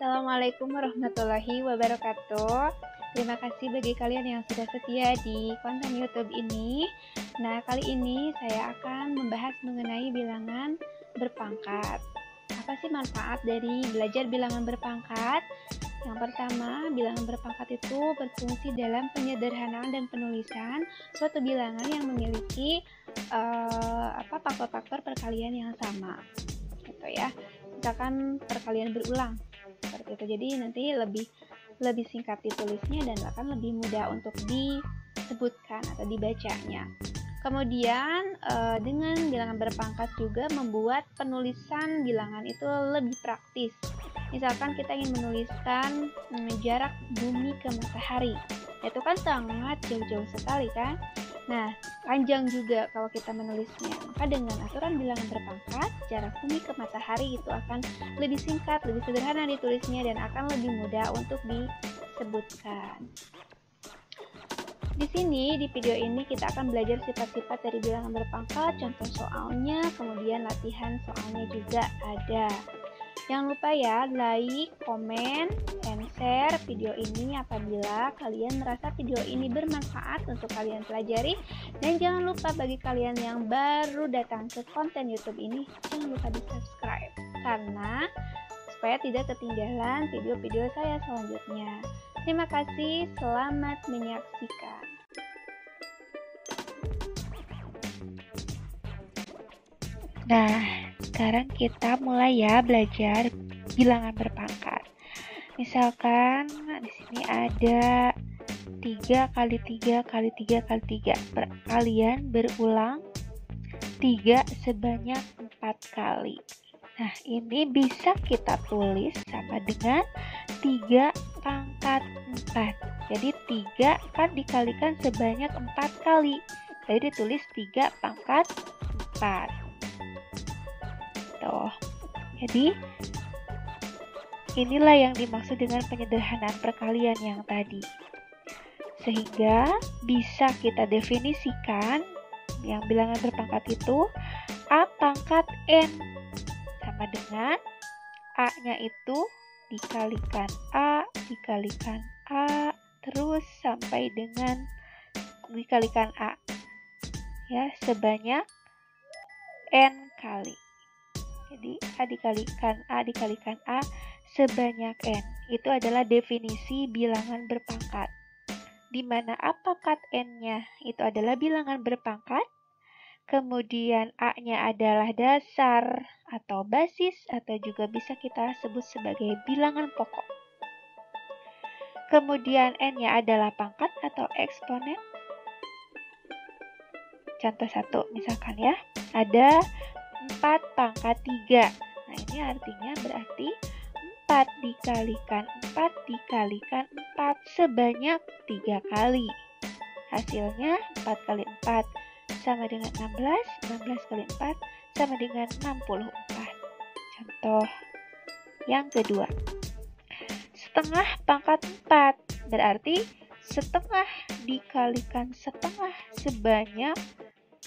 Assalamualaikum warahmatullahi wabarakatuh. Terima kasih bagi kalian yang sudah setia di konten YouTube ini. Nah, kali ini saya akan membahas mengenai bilangan berpangkat. Apa sih manfaat dari belajar bilangan berpangkat? Yang pertama, bilangan berpangkat itu berfungsi dalam penyederhanaan dan penulisan suatu bilangan yang memiliki faktor-faktor perkalian yang sama, gitu ya. Misalkan perkalian berulang seperti itu, jadi nanti lebih singkat ditulisnya dan akan lebih mudah untuk disebutkan atau dibacanya. Kemudian dengan bilangan berpangkat juga membuat penulisan bilangan itu lebih praktis. Misalkan kita ingin menuliskan jarak bumi ke matahari, itu kan sangat jauh-jauh sekali kan. Nah, panjang juga kalau kita menulisnya. Maka dengan aturan bilangan berpangkat, jarak bumi ke matahari itu akan lebih singkat, lebih sederhana ditulisnya, dan akan lebih mudah untuk disebutkan. Di sini, di video ini kita akan belajar sifat-sifat dari bilangan berpangkat, contoh soalnya, kemudian latihan soalnya juga ada. Jangan lupa ya, like, komen, and share video ini apabila kalian merasa video ini bermanfaat untuk kalian pelajari. Dan jangan lupa bagi kalian yang baru datang ke konten YouTube ini, jangan lupa di subscribe, karena supaya tidak ketinggalan video-video saya selanjutnya. Terima kasih, selamat menyaksikan. Nah, sekarang kita mulai ya belajar bilangan berpangkat. Misalkan di sini ada 3 kali 3 kali 3 kali 3. Perkalian berulang 3 sebanyak 4 kali. Nah, ini bisa kita tulis sama dengan 3 pangkat 4. Jadi 3 kan dikalikan sebanyak 4 kali. Jadi ditulis 3 pangkat 4. Jadi inilah yang dimaksud dengan penyederhanaan perkalian yang tadi, sehingga bisa kita definisikan yang bilangan berpangkat itu A pangkat N sama dengan A-nya itu dikalikan A terus sampai dengan dikalikan A ya, sebanyak N kali. Jadi A dikalikan A sebanyak N. Itu adalah definisi bilangan berpangkat. Di mana A pangkat N-nya itu adalah bilangan berpangkat. Kemudian A-nya adalah dasar atau basis, atau juga bisa kita sebut sebagai bilangan pokok. Kemudian N-nya adalah pangkat atau eksponen. Contoh 1 misalkan ya. Ada 4 pangkat 3. Nah, ini artinya berarti 4 dikalikan 4 dikalikan 4 sebanyak 3 kali. Hasilnya 4 kali 4 sama dengan 16. 16 kali 4 sama dengan 64. Contoh yang kedua. Setengah pangkat 4. Berarti setengah dikalikan setengah sebanyak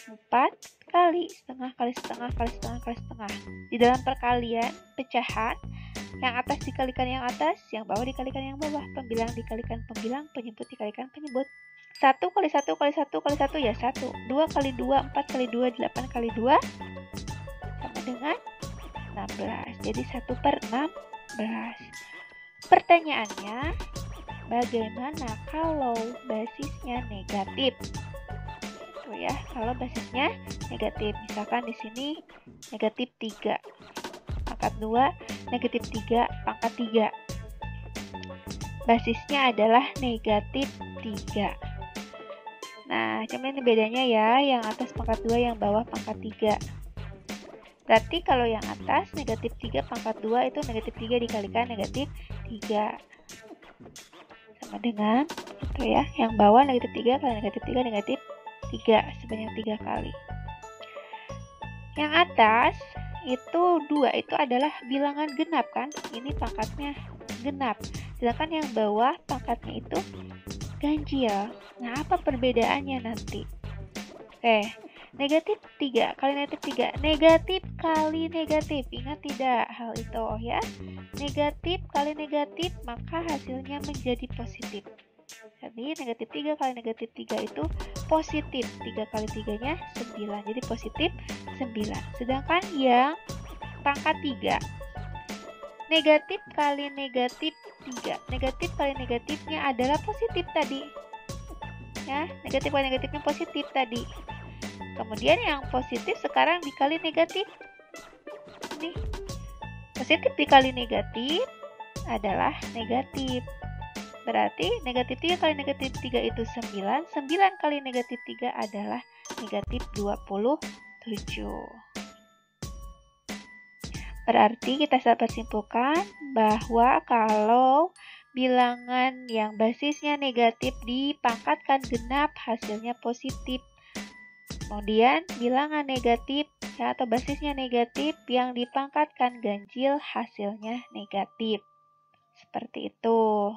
4 kali, setengah kali setengah kali setengah kali setengah. Di dalam perkalian pecahan, yang atas dikalikan yang atas, yang bawah dikalikan yang bawah, pembilang dikalikan pembilang, penyebut dikalikan penyebut. 1 kali 1 kali 1 kali 1 ya 1. 2 kali 2, 4 kali 2, 8 kali 2 sama dengan 16. Jadi 1/16. Pertanyaannya, bagaimana kalau basisnya negatif? Ya, kalau basisnya negatif, misalkan di sini negatif 3 pangkat 2, negatif 3 pangkat 3. Basisnya adalah negatif 3. Nah, cuman ini bedanya ya, yang atas pangkat 2, yang bawah pangkat 3. Berarti kalau yang atas negatif 3 pangkat 2 itu negatif 3 dikalikan negatif 3. Sama dengan itu ya, yang bawah negatif 3 kali negatif 3 negatif 3 sebanyak 3 kali. Yang atas itu 2 itu adalah bilangan genap kan, ini pangkatnya genap. Sedangkan yang bawah pangkatnya itu ganjil. Nah, apa perbedaannya nanti? Oke, Negatif 3 kali negatif 3. Negatif kali negatif. Ingat tidak hal itu ya? Negatif kali negatif, maka hasilnya menjadi positif. Jadi negatif 3 kali negatif 3 itu positif. 3 kali 3-nya 9. Jadi positif 9. Sedangkan yang pangkat 3. Negatif kali negatif 3. Negatif kali negatifnya adalah positif tadi. Ya, negatif kali negatifnya positif tadi. Kemudian yang positif sekarang dikali negatif. Ini positif dikali negatif adalah negatif. Berarti negatif 3 kali negatif 3 itu 9. 9 kali negatif 3 adalah negatif 27. Berarti kita dapat simpulkan bahwa kalau bilangan yang basisnya negatif dipangkatkan genap hasilnya positif. Kemudian bilangan negatif ya, atau basisnya negatif yang dipangkatkan ganjil hasilnya negatif. Seperti itu.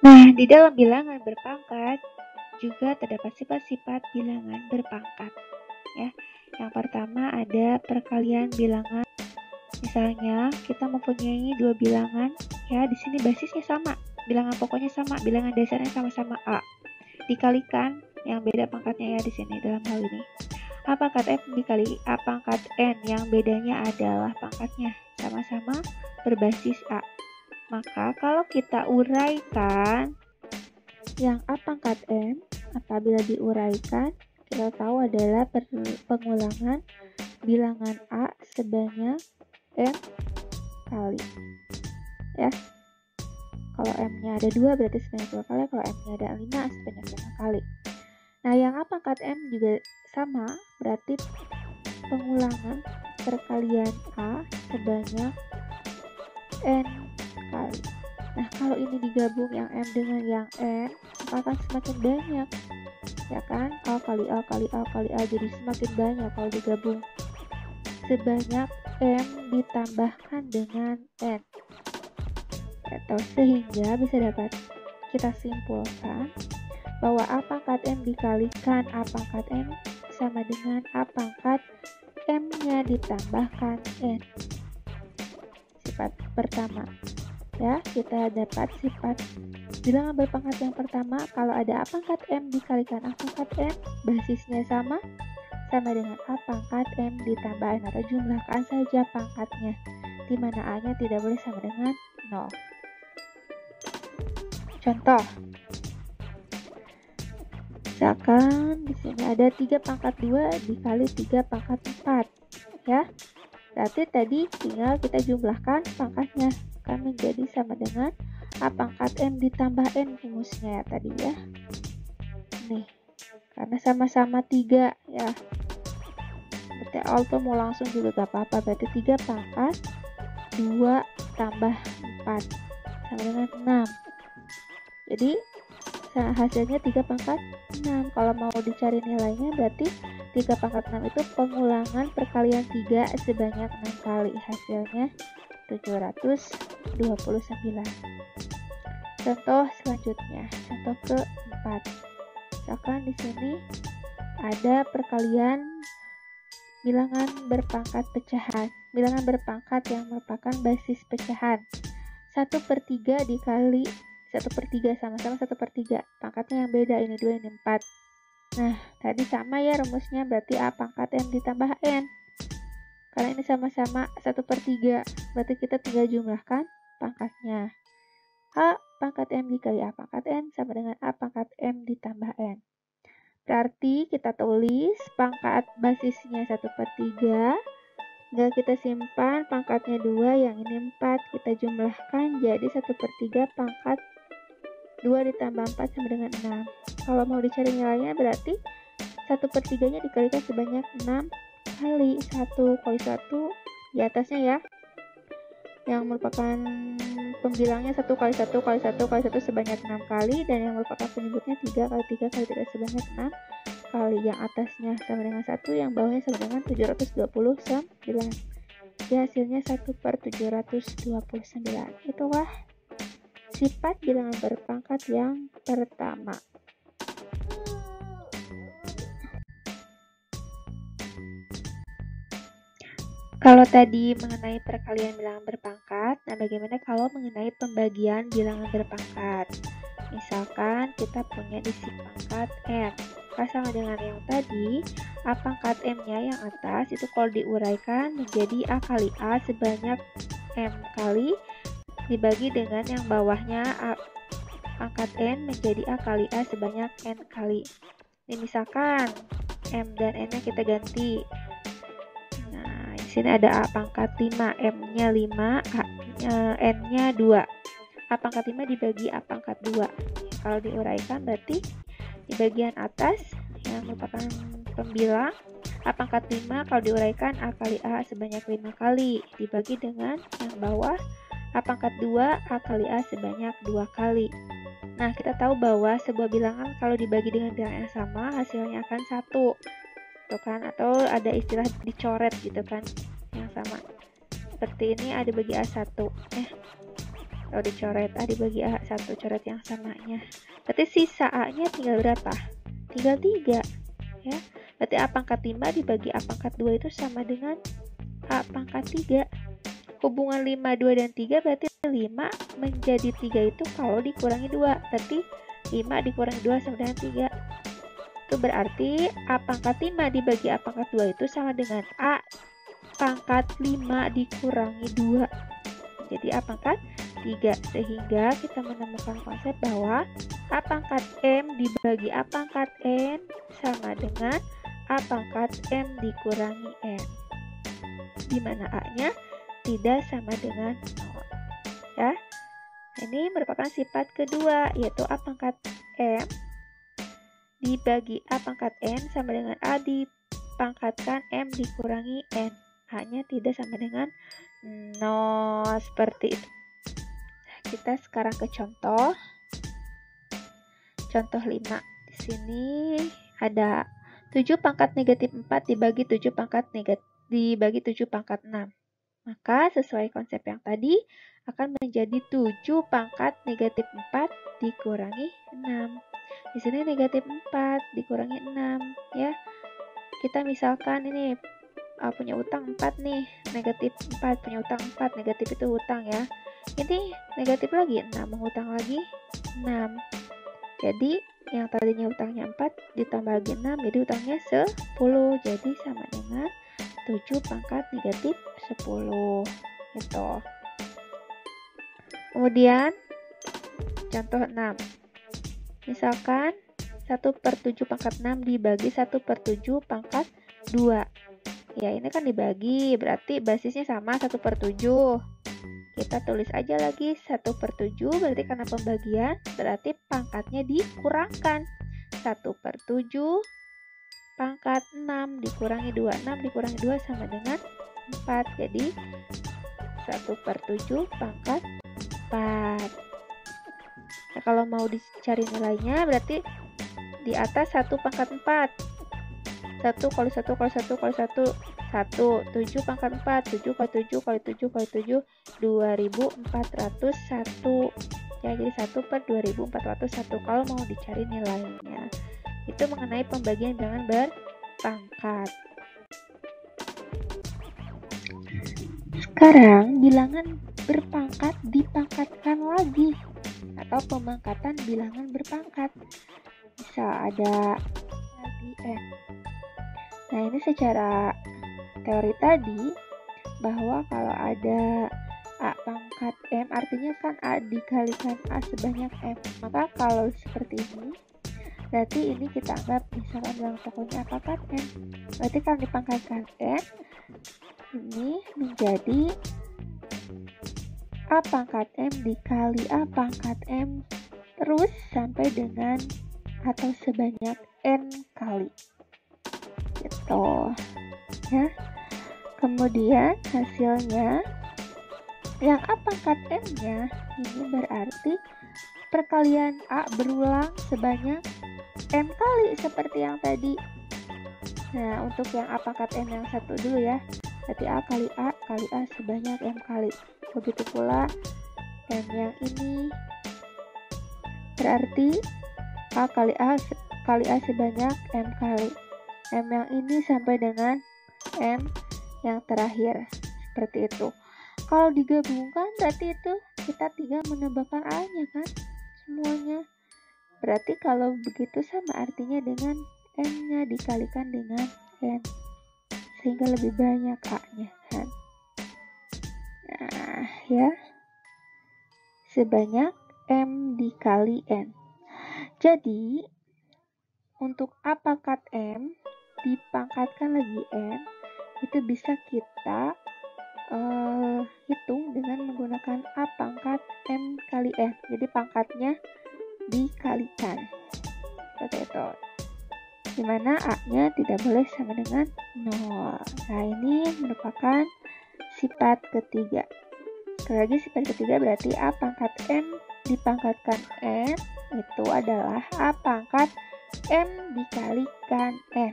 Nah, di dalam bilangan berpangkat juga terdapat sifat-sifat bilangan berpangkat. Ya, yang pertama ada perkalian bilangan. Misalnya kita mempunyai dua bilangan, ya di sini basisnya sama. Bilangan pokoknya sama, bilangan dasarnya sama-sama A. Dikalikan, yang beda pangkatnya ya di sini dalam hal ini. A pangkat M dikali A pangkat N, yang bedanya adalah pangkatnya sama-sama berbasis A. Maka kalau kita uraikan yang A pangkat M, apabila diuraikan, kita tahu adalah pengulangan bilangan A sebanyak M kali. Ya. Kalau M-nya ada 2 berarti sebanyak 2 kali, kalau M-nya ada 5 sebanyak 5 kali. Nah, yang A pangkat M juga sama, berarti pengulangan perkalian A sebanyak N kali. Nah, kalau ini digabung yang M dengan yang N, maka akan semakin banyak. Ya kan? A kali A kali A kali A, jadi semakin banyak kalau digabung. Sebanyak M ditambahkan dengan N. Atau sehingga bisa dapat kita simpulkan bahwa A pangkat M dikalikan A pangkat N sama dengan A pangkat M-nya ditambahkan N. Sifat pertama. Ya, kita dapat sifat bilangan berpangkat yang pertama, kalau ada A pangkat M dikalikan A pangkat N, basisnya sama dengan A pangkat M ditambah N, atau jumlahkan saja pangkatnya, di mana A-nya tidak boleh sama dengan 0. Contoh, misalkan di sini ada 3 pangkat 2 dikali 3 pangkat 4, ya. Berarti tadi tinggal kita jumlahkan pangkatnya, akan menjadi sama dengan A pangkat M ditambah N rumusnya ya tadi ya. Nih, karena sama-sama 3 ya. Berarti auto mau langsung juga gak apa-apa, berarti 3 pangkat 2 tambah 4 sama dengan 6. Jadi hasilnya 3 pangkat 6. Kalau mau dicari nilainya berarti 3 pangkat 6 itu pengulangan perkalian 3 sebanyak 6 kali. Hasilnya 729. Contoh selanjutnya, contoh keempat. Misalkan di sini ada perkalian bilangan berpangkat pecahan. Bilangan berpangkat yang merupakan basis pecahan. 1/3 dikali 1/3 sama-sama 1/3. Pangkatnya yang beda, ini 2, ini 4. Nah, tadi sama ya rumusnya, berarti A pangkat M ditambah N. Karena ini sama-sama 1/3, berarti kita tinggal jumlahkan pangkatnya. A pangkat M dikali A pangkat N sama dengan A pangkat M ditambah N. Berarti kita tulis pangkat basisnya 1/3. Tinggal kita simpan pangkatnya 2, yang ini 4. Kita jumlahkan jadi 1/3 pangkat 2 ditambah 4 sama dengan 6. Kalau mau dicari nilainya berarti 1/3-nya dikalikan sebanyak 6 kali 1 kali 1 di atasnya ya, yang merupakan pembilangnya 1 kali 1 kali 1 kali 1 sebanyak 6 kali, dan yang merupakan penyebutnya 3 kali 3 kali 3 sebanyak 6 kali. Yang atasnya sama dengan 1, yang bawahnya sama dengan 729. Jadi hasilnya 1/729. Itulah sifat bilangan berpangkat yang pertama. Kalau tadi mengenai perkalian bilangan berpangkat, nah bagaimana kalau mengenai pembagian bilangan berpangkat? Misalkan kita punya isi pangkat M, maka sama dengan yang tadi, A pangkat M-nya yang atas itu kalau diuraikan menjadi A kali A sebanyak M kali dibagi dengan yang bawahnya A pangkat N menjadi A kali A sebanyak N kali. Ini misalkan M dan N-nya kita ganti. Nah, di sini ada A pangkat 5, M-nya 5, N-nya 2. A pangkat 5 dibagi A pangkat 2. Kalau diuraikan berarti di bagian atas yang merupakan pembilang A pangkat 5 kalau diuraikan A kali A sebanyak 5 kali dibagi dengan yang bawah A pangkat 2 A kali A sebanyak 2 kali. Nah, kita tahu bahwa sebuah bilangan kalau dibagi dengan bilangan yang sama hasilnya akan 1. Tuh kan, atau ada istilah dicoret gitu kan, yang sama. Seperti ini A dibagi A1. Kalau dicoret A dibagi A1, coret yang samanya. Berarti sisa A-nya tinggal berapa? Tinggal 3. Ya. Berarti A pangkat 5 dibagi A pangkat 2 itu sama dengan A pangkat 3. Hubungan 5, 2, dan 3 berarti 5 menjadi 3 itu kalau dikurangi 2. Berarti 5 dikurangi 2 sama dengan 3. Itu berarti A pangkat 5 dibagi A pangkat 2 itu sama dengan A pangkat 5 dikurangi 2. Jadi A pangkat 3. Sehingga kita menemukan konsep bahwa A pangkat M dibagi A pangkat N sama dengan A pangkat M dikurangi N. Di mana A-nya tidak sama dengan 0. Ya. Ini merupakan sifat kedua, yaitu A pangkat M dibagi A pangkat N sama dengan A dipangkatkan M dikurangi N. A-nya tidak sama dengan 0. Seperti itu. Kita sekarang ke contoh. Contoh 5. Di sini ada 7 pangkat negatif 4 dibagi 7 pangkat 6. Maka sesuai konsep yang tadi akan menjadi 7 pangkat negatif 4 dikurangi 6. Di sini negatif 4 dikurangi 6 ya. Kita misalkan ini punya utang 4 nih, negatif 4, punya utang 4, negatif itu utang ya. Ini negatif lagi 6, menghutang lagi 6. Jadi yang tadinya utangnya 4 ditambah lagi 6, jadi utangnya 10. Jadi sama dengan 7 pangkat negatif 10 gitu. Kemudian contoh 6. Misalkan 1/7 pangkat 6 dibagi 1/7 pangkat 2. Ya, ini kan dibagi, berarti basisnya sama 1/7. Kita tulis aja lagi 1/7, berarti karena pembagian, berarti pangkatnya dikurangkan. 1/7 pangkat 6 dikurangi 2. 6 dikurangi 2 sama dengan 4. Jadi 1/7 pangkat 4. Nah, kalau mau dicari nilainya berarti di atas 1 pangkat 4. 1 kali 1 kali 1 kali 1, 1. 7 pangkat 4. 7 kali 7 kali 7 kali 7, 2401. Ya, jadi 1/2401 kalau mau dicari nilainya. Itu mengenai pembagian bilangan berpangkat. Sekarang bilangan berpangkat dipangkatkan lagi, atau pemangkatan bilangan berpangkat. Bisa ada lagi N. Nah, ini secara teori tadi bahwa kalau ada A pangkat M artinya kan A dikalikan A sebanyak M. Maka kalau seperti ini berarti ini kita anggap misalkan bilangan pokoknya A pangkat M. Berarti kalau dipangkatkan M ini menjadi A pangkat M dikali A pangkat M terus sampai dengan atau sebanyak N kali gitu ya. Kemudian hasilnya yang A pangkat M nya ini berarti perkalian A berulang sebanyak M kali seperti yang tadi. Nah, untuk yang A pangkat M yang satu dulu ya, berarti A kali A sebanyak M kali. Begitu pula M yang ini Berarti A kali A sebanyak M kali. M yang ini sampai dengan M yang terakhir. Seperti itu. Kalau digabungkan berarti itu kita tinggal menambahkan A-nya kan? Semuanya. Berarti kalau begitu sama artinya dengan M-nya dikalikan dengan N. Sehingga lebih banyak A-nya kan? Nah, ya. Sebanyak M dikali N. Jadi, untuk A pangkat M dipangkatkan lagi N, itu bisa kita hitung dengan menggunakan A pangkat M kali N. Jadi pangkatnya dikalikan. Seperti itu. Dimana A-nya tidak boleh sama dengan 0. Nah, ini merupakan sifat ketiga. Sekali lagi sifat ketiga berarti A pangkat M dipangkatkan N itu adalah A pangkat M dikalikan N,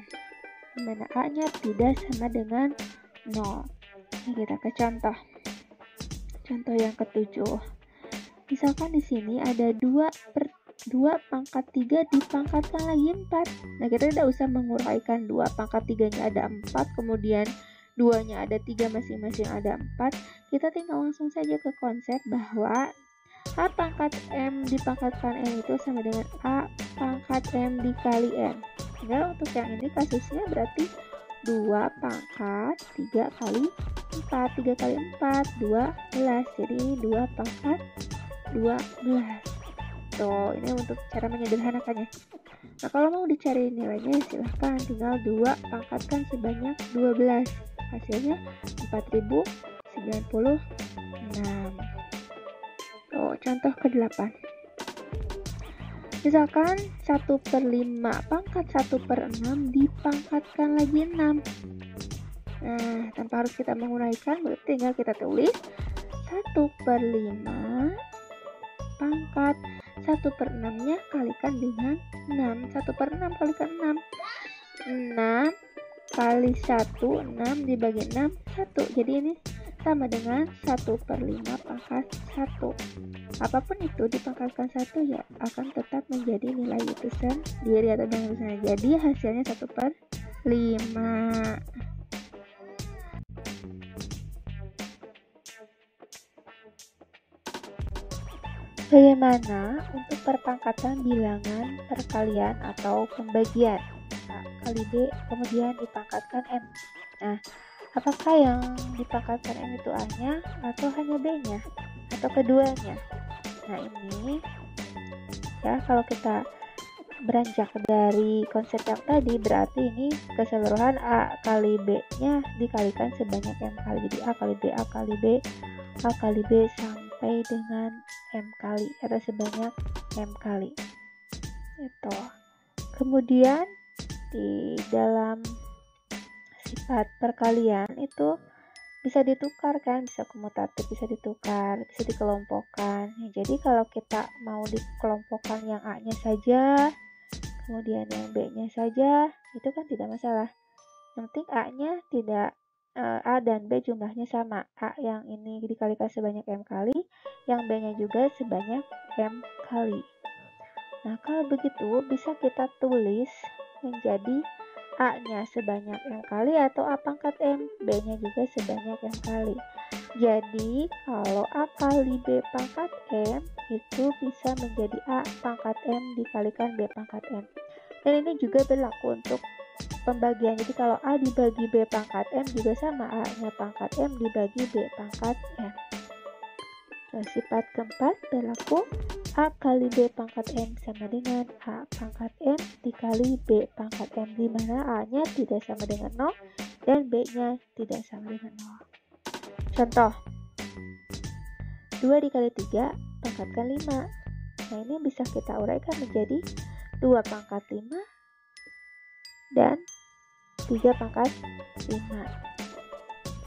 dimana A-nya tidak sama dengan 0. Ini kita ke contoh. Contoh yang ketujuh. Misalkan di sini ada 2 pangkat 3 dipangkatkan lagi 4. Nah, kita tidak usah menguraikan 2 pangkat 3-nya ada 4, kemudian 2-nya ada 3, masing-masing ada 4. Kita tinggal langsung saja ke konsep bahwa A pangkat M dipangkatkan N itu sama dengan A pangkat M dikali N. Tinggal untuk yang ini kasusnya berarti 2 pangkat 3 kali 4. 3 kali 4, 12. Jadi ini 2 pangkat 12. Tuh, ini untuk cara menyederhanakannya. Nah, kalau mau dicari nilainya silahkan tinggal 2 pangkatkan sebanyak 12. Hasilnya 4096. Tuh, contoh ke-8. Misalkan 1/5 pangkat 1/6 dipangkatkan lagi 6. Nah, tanpa harus kita menguraikan, berarti tinggal kita tulis 1/5 pangkat 1/6-nya kalikan dengan 6. 1/6 kalikan 6. 6 kali 1, 6 dibagi 6, 1. Jadi ini sama dengan 1/5 pangkat 1. Apapun itu dipangkatkan 1 ya akan tetap menjadi nilai itu sendiri atau dengan tulisannya. Jadi hasilnya 1/5. Bagaimana untuk perpangkatan bilangan perkalian atau pembagian? A kali B kemudian dipangkatkan M. Nah, apakah yang dipangkatkan M itu A-nya atau hanya B-nya atau keduanya? Nah, ini ya kalau kita beranjak dari konsep yang tadi berarti ini keseluruhan A kali B-nya dikalikan sebanyak M kali. Jadi A kali B, A kali B, A kali B sampai dengan M kali atau sebanyak M kali. Itu. Kemudian di dalam sifat perkalian itu bisa ditukar kan, bisa komutatif, bisa ditukar, bisa dikelompokkan. Jadi kalau kita mau dikelompokkan yang A-nya saja, kemudian yang B-nya saja, itu kan tidak masalah. Yang penting A-nya tidak A dan B jumlahnya sama. A yang ini dikalikan sebanyak M kali, yang B-nya juga sebanyak M kali. Nah, kalau begitu bisa kita tulis menjadi A-nya sebanyak M kali atau A pangkat M, B-nya juga sebanyak M kali. Jadi, kalau A kali B pangkat M itu bisa menjadi A pangkat M dikalikan B pangkat M. Dan ini juga berlaku untuk pembagian. Jadi kalau A dibagi B pangkat M juga sama, A-nya pangkat M dibagi B pangkat M. Nah, sifat keempat berlaku A kali B pangkat M sama dengan A pangkat M dikali B pangkat M, di mana A-nya tidak sama dengan 0 dan B-nya tidak sama dengan 0. Contoh 2 dikali 3 pangkatkan 5. Nah, ini bisa kita uraikan menjadi 2 pangkat 5 dan 3 pangkat 5.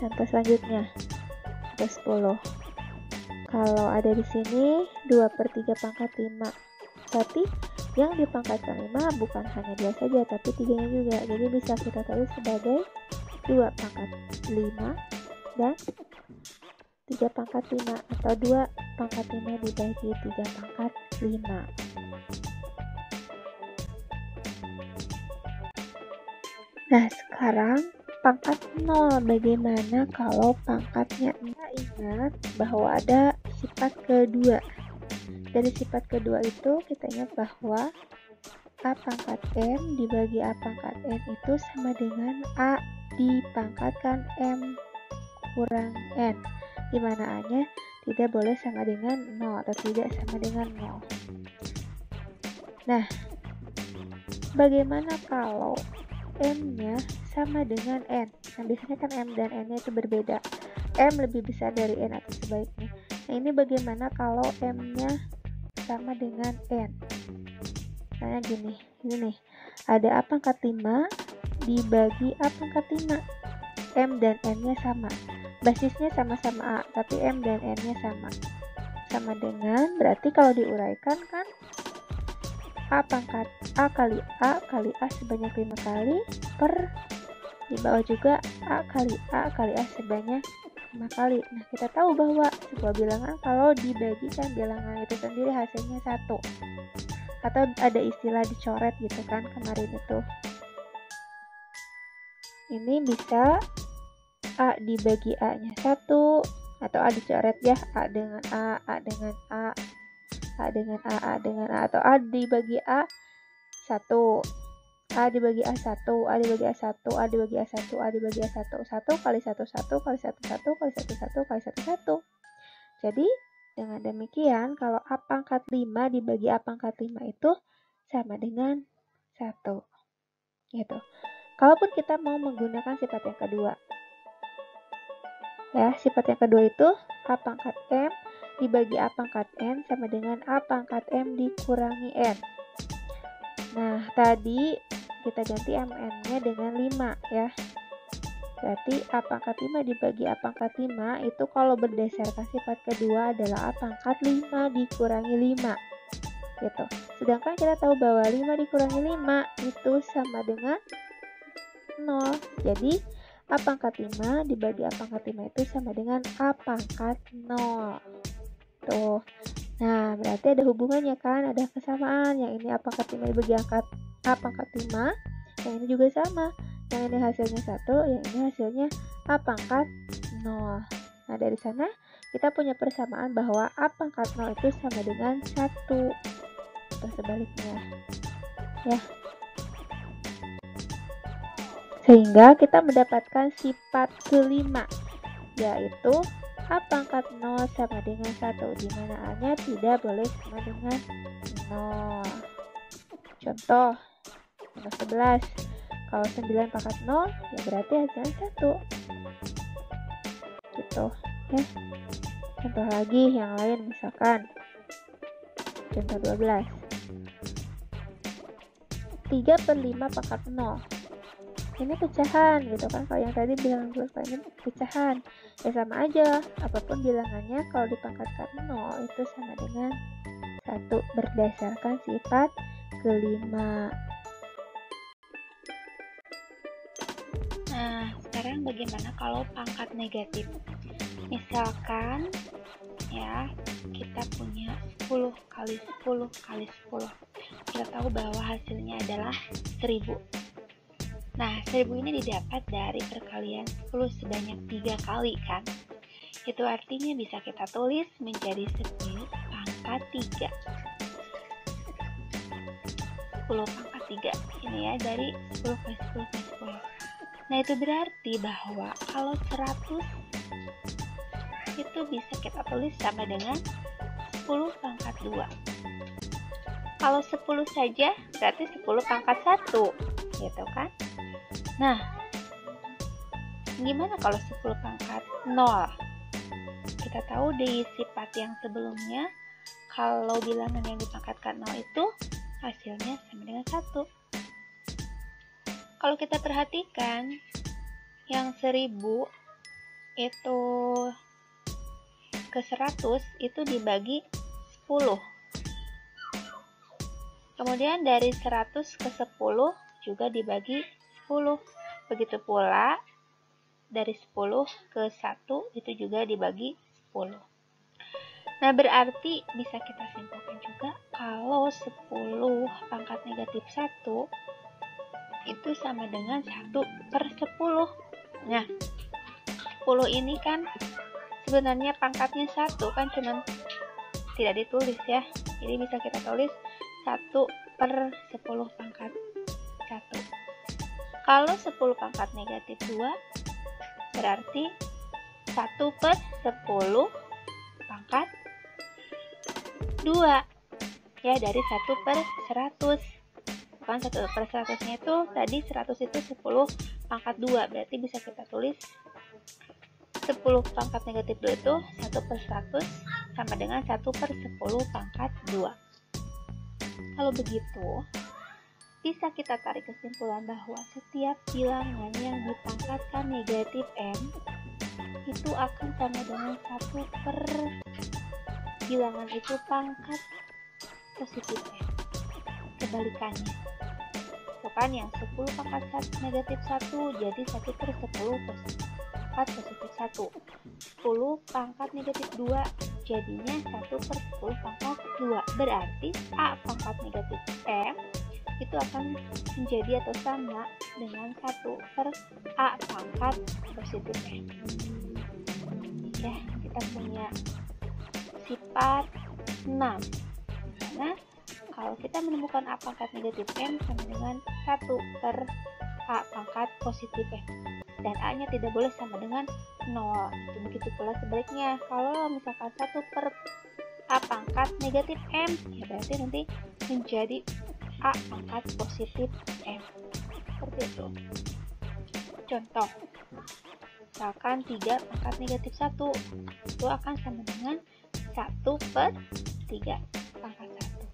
Contoh selanjutnya ada 10. Kalau ada di sini 2/3 pangkat 5. Berarti yang dipangkatkan 5 bukan hanya dia saja tapi 3-nya juga. Jadi bisa kita tulis sebagai 2 pangkat 5 dan 3 pangkat 5 atau 2 pangkat 5 dibagi 3 pangkat 5. Nah, sekarang pangkat 0. Bagaimana kalau pangkatnya? Kita ingat bahwa ada sifat kedua. Dari sifat kedua itu kita ingat bahwa A pangkat M dibagi A pangkat N itu sama dengan A dipangkatkan M kurang N, dimana A-nya tidak boleh sama dengan 0 atau tidak sama dengan 0. Nah, bagaimana kalau M-nya sama dengan N? Nah, biasanya kan M dan N-nya itu berbeda. M lebih besar dari N atau sebaliknya. Nah, ini bagaimana kalau M-nya sama dengan N? Misalnya gini, ini nih. Ada A pangkat 5 dibagi A pangkat 5. M dan N-nya sama. Basisnya sama-sama A, tapi M dan N-nya sama. Sama dengan, berarti kalau diuraikan kan A pangkat A kali A sebanyak 5 kali per di bawah juga A kali A sebanyak 5 kali. Nah, kita tahu bahwa sebuah bilangan kalau dibagikan bilangan itu sendiri hasilnya 1. Atau ada istilah dicoret gitu kan kemarin itu. Ini bisa A dibagi A-nya 1 atau A dicoret ya, A dengan A dengan A, A dengan A dengan A, atau A dibagi A 1, A dibagi A1, A dibagi A1, A dibagi A1, A dibagi A1, 1 kali 1, 1 kali 1, 1 kali 1, 1 kali 1, 1. Jadi, dengan demikian, kalau A pangkat 5 dibagi A pangkat 5 itu sama dengan 1. Gitu. Kalaupun kita mau menggunakan sifat yang kedua. Ya, sifat yang kedua itu A pangkat M dibagi A pangkat N sama dengan A pangkat M dikurangi N. Nah, tadi kita ganti MN-nya dengan 5 ya. Berarti A pangkat 5 dibagi A pangkat 5 itu kalau berdasarkan sifat kedua adalah A pangkat 5 dikurangi 5. Gitu. Sedangkan kita tahu bahwa 5 dikurangi 5 itu sama dengan 0. Jadi, A pangkat 5 dibagi A pangkat 5 itu sama dengan A pangkat 0. Tuh. Nah, berarti ada hubungannya kan, ada kesamaan. Yang ini A pangkat 5 dibagi A pangkat 5, yang ini juga sama. Yang ini hasilnya 1, yang ini hasilnya A pangkat 0. Nah, dari sana kita punya persamaan bahwa A pangkat 0 itu sama dengan 1. Atau sebaliknya. Ya. Sehingga kita mendapatkan sifat kelima, yaitu A pangkat 0 sama dengan 1, di mana A-nya tidak boleh sama dengan 0. Contoh, nomor 11. Kalau 9 pangkat 0, ya berarti hasilnya 1. Gitu, ya. Contoh lagi yang lain, misalkan. Contoh 12. 3/5 pangkat 0. Ini pecahan gitu kan, kalau yang tadi bilangan bulat, kalau ini pecahan ya sama aja, apapun bilangannya kalau dipangkatkan 0 itu sama dengan 1 berdasarkan sifat kelima. Nah, sekarang bagaimana kalau pangkat negatif? Misalkan ya, kita punya 10 kali 10 kali 10. Kita tahu bahwa hasilnya adalah 1000. Nah, 1000 ini didapat dari perkalian 10 sebanyak 3 kali kan? Itu artinya bisa kita tulis menjadi 10 pangkat 3. 10 pangkat 3. Ini ya, dari 10 kali 10 kali 10. Nah, itu berarti bahwa kalau 100 itu bisa kita tulis sama dengan 10 pangkat 2. Kalau 10 saja berarti 10 pangkat 1. Gitu kan? Nah, gimana kalau 10 pangkat 0? Kita tahu di sifat yang sebelumnya, kalau bilangan yang dipangkatkan 0 itu hasilnya sama dengan 1. Kalau kita perhatikan, yang 1000 itu ke 100 itu dibagi 10. Kemudian dari 100 ke 10 juga dibagi 10. Begitu pula dari 10 ke 1 itu juga dibagi 10. Nah, berarti bisa kita simpulkan juga kalau 10 pangkat negatif 1 itu sama dengan 1/10. Nah, 10 ini kan sebenarnya pangkatnya 1 kan, cuman tidak ditulis ya. Jadi bisa kita tulis 1/10 pangkat 1. Kalau 10 pangkat negatif 2 berarti 1/10 pangkat 2 ya, dari 1/100. Bukan 1/100-nya itu tadi 100 itu 10 pangkat 2, berarti bisa kita tulis 10 pangkat negatif 2 itu 1/100 sama dengan 1/10 pangkat 2. Kalau begitu, bisa kita tarik kesimpulan bahwa setiap bilangan yang dipangkatkan negatif M itu akan sama dengan 1 per bilangan itu pangkat positif M. Kebalikannya, bukan yang 10 pangkat negatif 1 jadi 1/10 pangkat positif 1. 10 pangkat negatif 2 jadinya 1/10 pangkat 2. Berarti A pangkat negatif M itu akan menjadi atau sama dengan 1 per A pangkat positif M. Ya, kita punya sifat 6. Karena kalau kita menemukan A pangkat negatif M sama dengan 1 per A pangkat positif M. Dan A-nya tidak boleh sama dengan 0. Begitu pula sebaliknya. Kalau misalkan 1 per A pangkat negatif M, ya berarti nanti menjadi A pangkat positif M. Seperti itu. Contoh, misalkan 3 pangkat negatif 1, itu akan sama dengan 1 per 3 pangkat 1.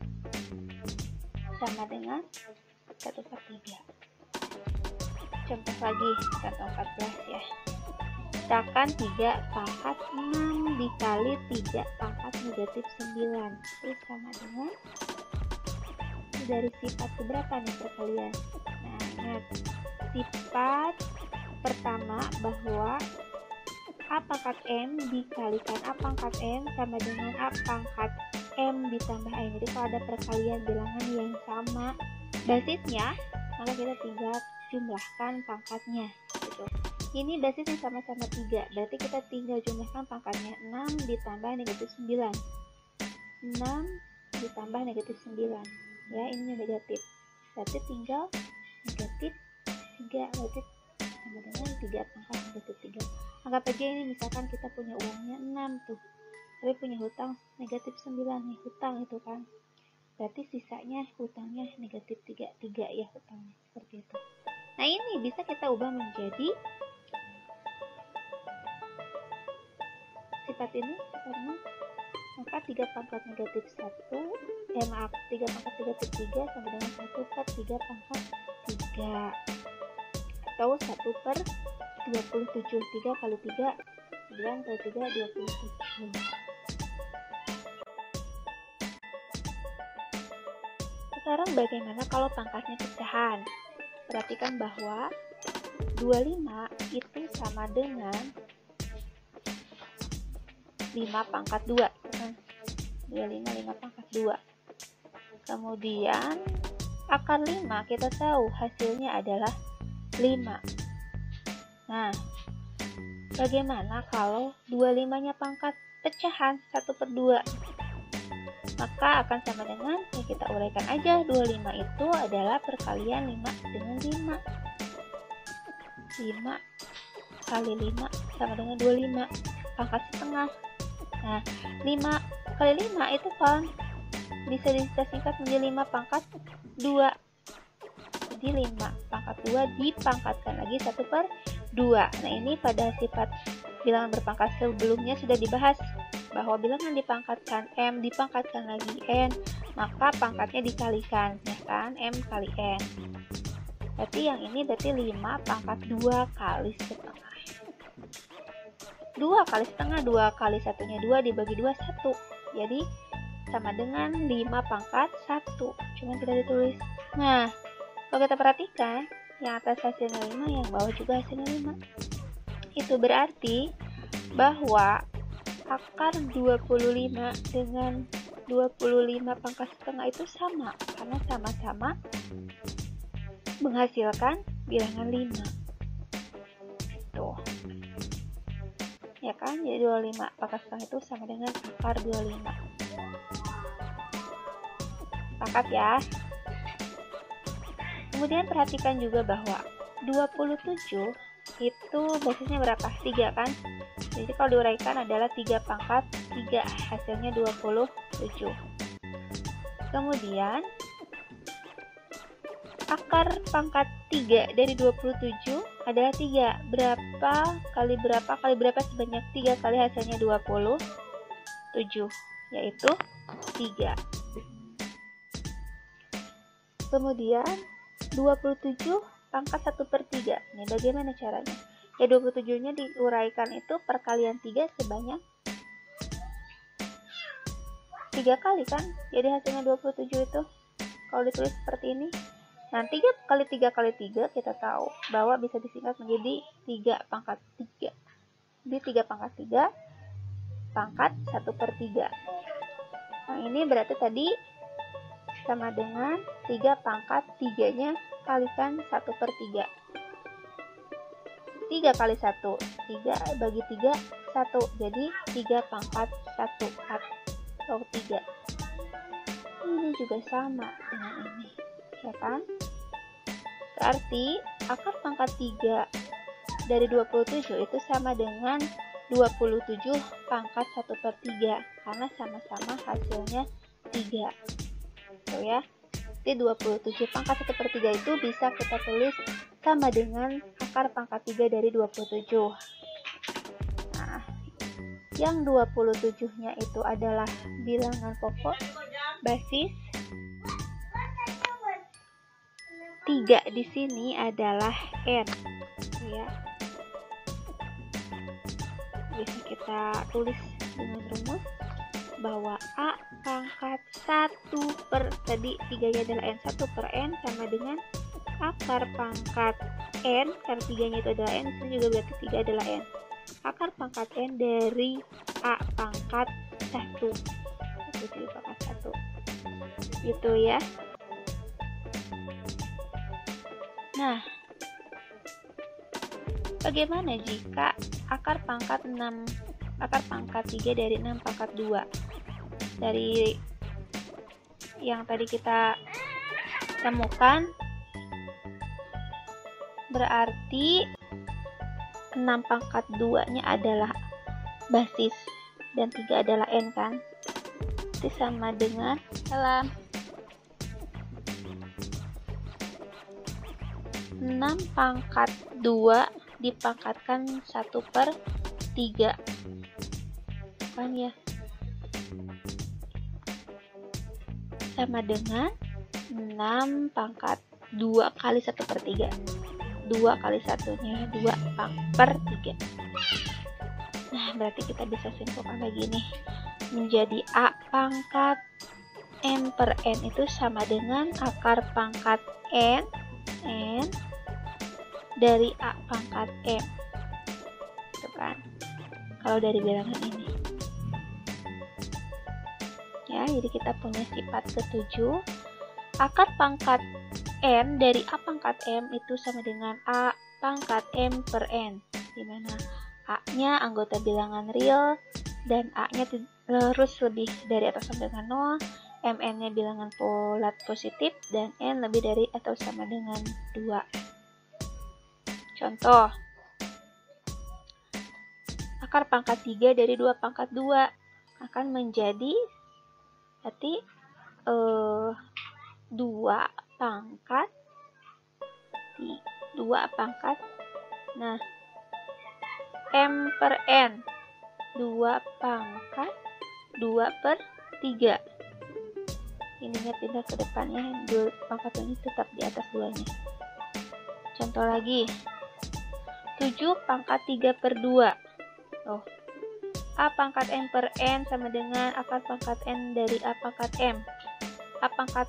Sama dengan 1 per 3. Contoh lagi, contoh 14 ya. Misalkan 3 pangkat 6 dikali 3 pangkat negatif 9. Itu sama dengan, dari sifat keberapa nih perkalian? Nah, ingat sifat pertama bahwa A pangkat M dikalikan A pangkat M sama dengan A pangkat M ditambah M. Jadi kalau ada perkalian bilangan yang sama basisnya, maka kita tinggal jumlahkan pangkatnya gitu. Ini basisnya sama-sama 3, berarti kita tinggal jumlahkan pangkatnya. 6 ditambah negatif 9, 6 ditambah negatif 9 ya, ini negatif, berarti tinggal negatif 3, berarti sama dengan 3 pangkat negatif 3. Anggap aja ini misalkan kita punya uangnya 6 tuh, tapi punya hutang negatif 9 nih, hutang itu kan, berarti sisanya hutangnya negatif 3 ya hutangnya, seperti itu. Nah, ini bisa kita ubah menjadi sifat ini karena maka 3 pangkat negatif 1 3 pangkat negatif 3 sama dengan 1 per 3 pangkat 3 atau 1 per 27. 3 kali 3 9 kali 3 27. Sekarang bagaimana kalau pangkatnya pecahan? Perhatikan bahwa 25 itu sama dengan 5 pangkat 2 kan? 25 pangkat 2. Kemudian akar 5 kita tahu hasilnya adalah 5. Nah, bagaimana kalau 25-nya pangkat pecahan 1/2? Maka akan sama dengan, ya kita uraikan aja, 25 itu adalah perkalian 5 dengan 5. 5 kali 5 sama dengan 25 pangkat setengah. Nah, 5 kali 5 itu kan bisa disingkat menjadi 5 pangkat 2. Jadi 5 pangkat 2 dipangkatkan lagi 1/2. Nah, ini pada sifat bilangan berpangkat sebelumnya sudah dibahas bahwa bilangan dipangkatkan M dipangkatkan lagi N, maka pangkatnya dikalikan, ya kan, M kali N. Berarti yang ini berarti 5 pangkat 2 kali setengah. 2 kali setengah, 2 kali satunya 2 dibagi 2 1. Jadi sama dengan 5 pangkat 1, cuma tidak ditulis. Nah, kalau kita perhatikan, yang atas hasilnya 5, yang bawah juga hasilnya 5. Itu berarti bahwa akar 25 dengan 25 pangkat setengah itu sama, karena sama-sama menghasilkan bilangan 5. Tuh. Ya kan? Jadi 25 pangkat setengah itu sama dengan akar 25. Sepakat ya? Kemudian perhatikan juga bahwa 27 itu basisnya berapa? 3 kan? Jadi kalau diuraikan adalah 3 pangkat 3, hasilnya 27. Kemudian akar pangkat 3 dari 27 adalah 3. Berapa kali berapa sebanyak 3 kali hasilnya 27, yaitu 3. Kemudian 27 pangkat 1/3. Ini bagaimana caranya? Ya 27-nya diuraikan itu perkalian 3 sebanyak 3 kali kan? Jadi hasilnya 27 itu kalau ditulis seperti ini. Nah, 3 kali 3 kali 3 kita tahu bahwa bisa disingkat menjadi 3 pangkat 3. Jadi 3 pangkat 3 pangkat 1/3. Nah, ini berarti tadi sama dengan 3 pangkat 3-nya kalikan 1/3. 3 kali 1, 3 bagi 3, 1. Jadi 3 pangkat 1 atau 3. Ini juga sama dengan ini, ya kan? Berarti akar pangkat 3 dari 27 itu sama dengan 27 pangkat 1/3 karena sama-sama hasilnya 3. Tuh ya. Jadi 27 pangkat 1/3 itu bisa kita tulis sama dengan akar pangkat 3 dari 27. Nah, yang 27-nya itu adalah bilangan pokok basis. 3 di sini adalah n, ya. Bisa kita tulis dengan rumus bahwa A pangkat 1 per tadi 3-nya adalah n, 1 per n sama dengan akar pangkat n, karena 3-nya itu adalah n, ini juga berarti 3 adalah n. Akar pangkat n dari A pangkat 1. Itu pangkat 1. Gitu ya. Nah, bagaimana jika akar pangkat 3 dari 6 pangkat 2? Dari yang tadi kita temukan, berarti 6 pangkat 2-nya adalah basis dan 3 adalah n kan? Itu sama dengan dalam 6 pangkat 2 dipangkatkan 1/3 kan ya, sama dengan 6 pangkat 2 kali 1/3. 2 kali 1-nya 2/3. Nah, berarti kita bisa simpulkan lagi nih, menjadi A pangkat m per n itu sama dengan akar pangkat n dari A pangkat m. Itu kan, kalau dari bilangan ini. Ya, jadi kita punya sifat ke-7. Akar pangkat n dari A pangkat m itu sama dengan A pangkat m per n, di mana A-nya anggota bilangan real dan A-nya terus lebih dari atau sama dengan 0, mn-nya bilangan polat positif, dan n lebih dari atau sama dengan 2. Contoh, akar pangkat 3 dari 2 pangkat 2 akan menjadi berarti 2 pangkat, nah, m per n 2 pangkat 2/3. Ininya pindah ke depannya, 2 pangkat ini tetap di atas 2-nya. Contoh lagi, 7 pangkat 3/2. Oh, A pangkat n per n sama dengan akar pangkat n dari A pangkat m. A pangkat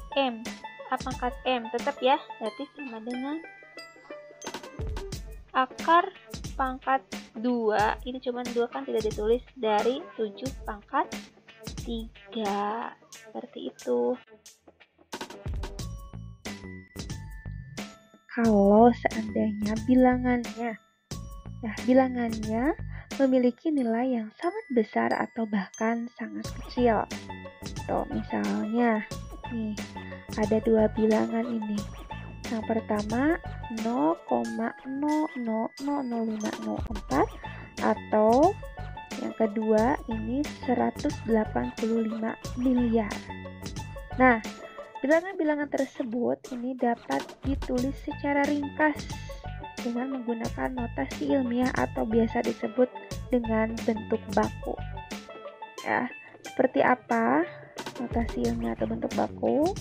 m tetap ya, berarti sama dengan akar pangkat 2. Ini cuma 2 kan tidak ditulis, dari 7 pangkat 3. Seperti itu. kalau seandainya bilangannya memiliki nilai yang sangat besar atau bahkan sangat kecil. Tuh, misalnya nih ada dua bilangan ini. Yang pertama 0,000504 atau yang kedua ini 185 miliar. Nah, bilangan-bilangan tersebut ini dapat ditulis secara ringkas dengan menggunakan notasi ilmiah atau biasa disebut dengan bentuk baku. Ya, seperti apa notasi ilmiah atau bentuk baku?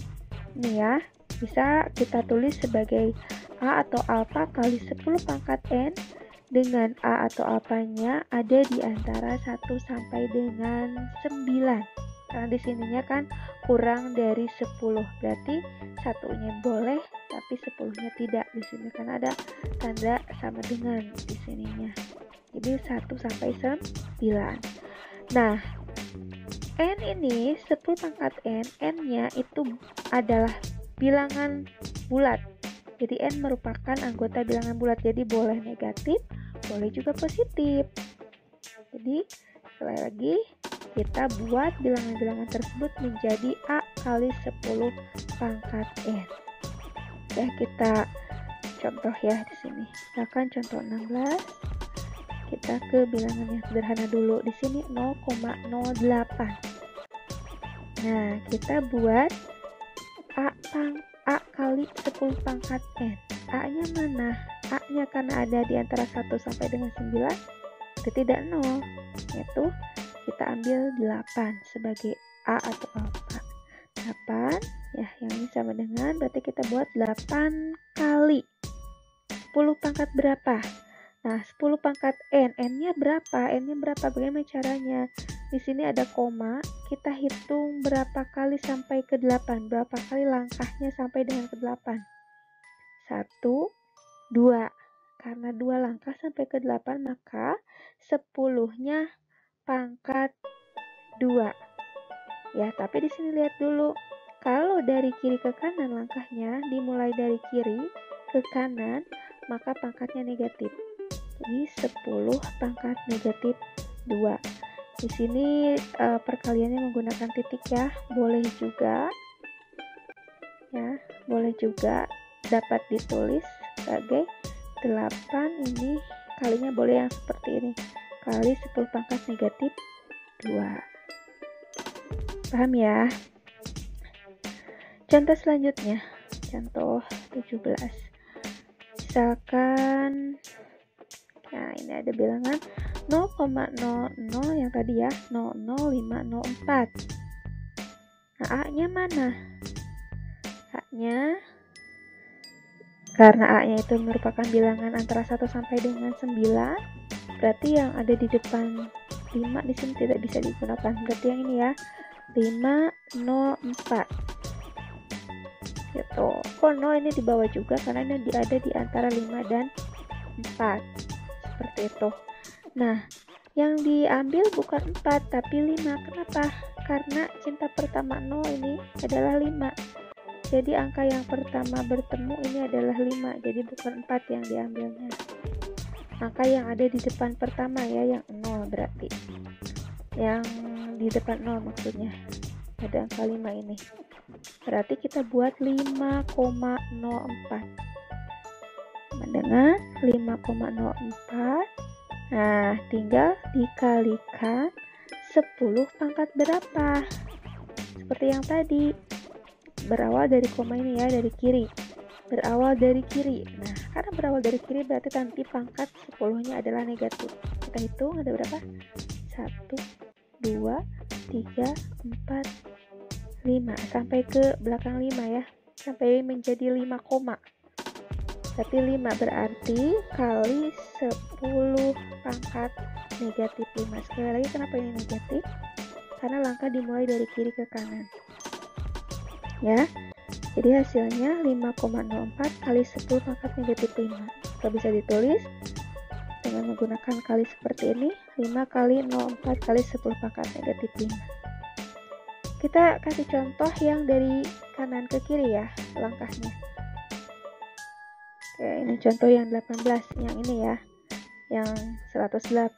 Ini ya, bisa kita tulis sebagai A atau alfa kali 10 pangkat N dengan A atau alfanya ada di antara 1 sampai dengan 9. Karena di sininya kan kurang dari 10, berarti satunya boleh tapi 10-nya tidak di sini karena ada tanda sama dengan di sininya. Jadi 1 sampai 9. Nah, N ini 10 pangkat N, N-nya itu adalah bilangan bulat. Jadi N merupakan anggota bilangan bulat, jadi boleh negatif, boleh juga positif. Jadi sekali lagi kita buat bilangan-bilangan tersebut menjadi A kali 10 pangkat N. Oke, kita contoh ya di sini. Misalkan contoh 16. Kita ke bilangan yang sederhana dulu. Di sini 0,08. Nah, kita buat A kali 10 pangkat N. A-nya mana? A-nya karena ada di antara 1 sampai dengan 9, itu tidak 0. Yaitu kita ambil 8 sebagai A atau alfa. 8, ya yang ini sama dengan, berarti kita buat 8 kali 10 pangkat berapa? Nah, 10 pangkat N, N-nya berapa? N-nya berapa? Bagaimana caranya? Di sini ada koma, kita hitung berapa kali sampai ke 8. Berapa kali langkahnya sampai dengan ke 8? 1, 2. Karena 2 langkah sampai ke 8, maka 10-nya pangkat 2. Ya, tapi di sini lihat dulu. Kalau dari kiri ke kanan langkahnya dimulai dari kiri ke kanan, maka pangkatnya negatif. Jadi 10 pangkat negatif 2. Di sini perkaliannya menggunakan titik ya. Boleh juga dapat ditulis sebagai 8 ini kalinya boleh yang seperti ini. Kali 10 pangkat negatif 2. Paham ya? Contoh selanjutnya, contoh 17. Misalkan, nah ini ada bilangan 0,00 yang tadi ya, 00504. Nah, A-nya mana? A-nya, karena A-nya itu merupakan bilangan antara 1 sampai dengan 9, berarti yang ada di depan 5 di sini tidak bisa digunakan. Berarti yang ini ya, 504. Gitu. Kok 0 ini di bawah juga karena ini ada di antara 5 dan 4. Seperti itu. Nah, yang diambil bukan 4 tapi 5. Kenapa? Karena cinta pertama 0 ini adalah 5. Jadi angka yang pertama bertemu ini adalah 5. Jadi bukan 4 yang diambilnya. Angka yang ada di depan pertama ya, yang 0 berarti. Yang di depan 0 maksudnya. Ada angka 5 ini. Berarti kita buat 5,04. Sama dengan 5,04. Nah, tinggal dikalikan 10 pangkat berapa? Seperti yang tadi. Berawal dari koma ini ya, dari kiri. Berawal dari kiri. Nah, karena berawal dari kiri berarti nanti pangkat 10-nya adalah negatif. Kita hitung ada berapa? 1, 2, 3, 4, 5. Sampai ke belakang 5 ya. Sampai menjadi 5 koma. Berarti 5 berarti kali 10 pangkat negatif 5. Sekali lagi kenapa ini negatif? Karena langkah dimulai dari kiri ke kanan. Ya. Jadi hasilnya 5,04 kali 10 pangkat negatif 5. Kalau bisa ditulis dengan menggunakan kali seperti ini, 5 kali 0,4 kali 10 pangkat negatif 5. Kita kasih contoh yang dari kanan ke kiri ya, langkahnya. Oke, ini contoh yang 18, yang ini ya, yang 185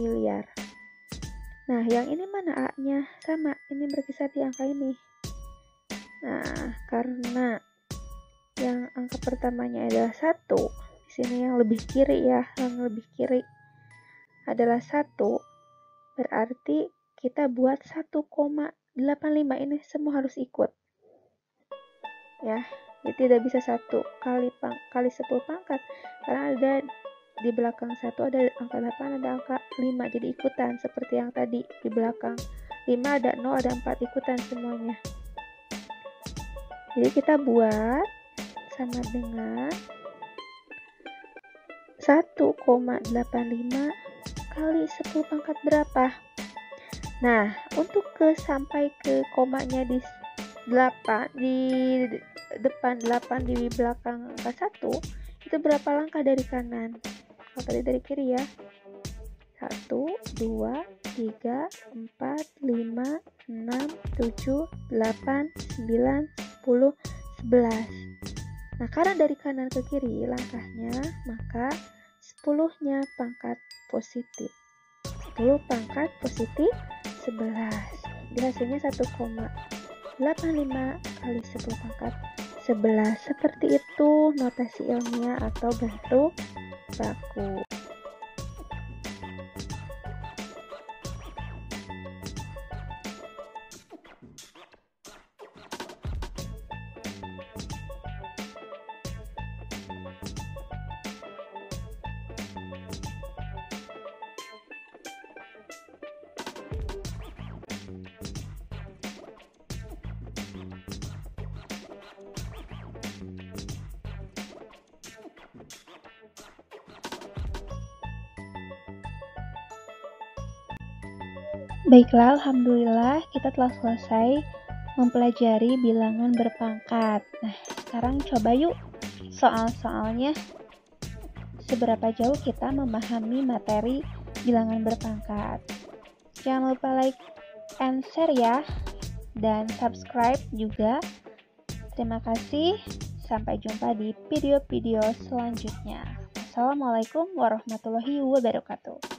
miliar. Nah, yang ini mana A-nya? Sama, ini berkisar di angka ini. Nah, karena yang angka pertamanya adalah 1, di sini yang lebih kiri ya, yang lebih kiri adalah 1, berarti kita buat 1,85, ini semua harus ikut. Ya, jadi tidak bisa 1 kali 10 pangkat, karena ada di belakang 1 ada angka 8, ada angka 5, jadi ikutan seperti yang tadi. Di belakang 5 ada 0, ada 4, ikutan semuanya. Jadi kita buat sama dengan 1,85 kali 10 pangkat berapa? Nah, untuk sampai ke komanya di 8, di depan 8 di belakang angka 1, itu berapa langkah dari kanan? Kalau tadi dari kiri ya. 1, 2, 3, 4, 5, 6, 7, 8, 9, 10, 11. Nah, karena dari kanan ke kiri langkahnya, maka 10-nya pangkat positif. 10 pangkat positif 11. Jadi hasilnya 1,85 kali 10 pangkat 11. Seperti itu notasi ilmiah atau bentuk baku. Baiklah, alhamdulillah kita telah selesai mempelajari bilangan berpangkat. Nah, sekarang coba yuk soal-soalnya. Seberapa jauh kita memahami materi bilangan berpangkat? Jangan lupa like and share ya, dan subscribe juga. Terima kasih, sampai jumpa di video-video selanjutnya. Assalamualaikum warahmatullahi wabarakatuh.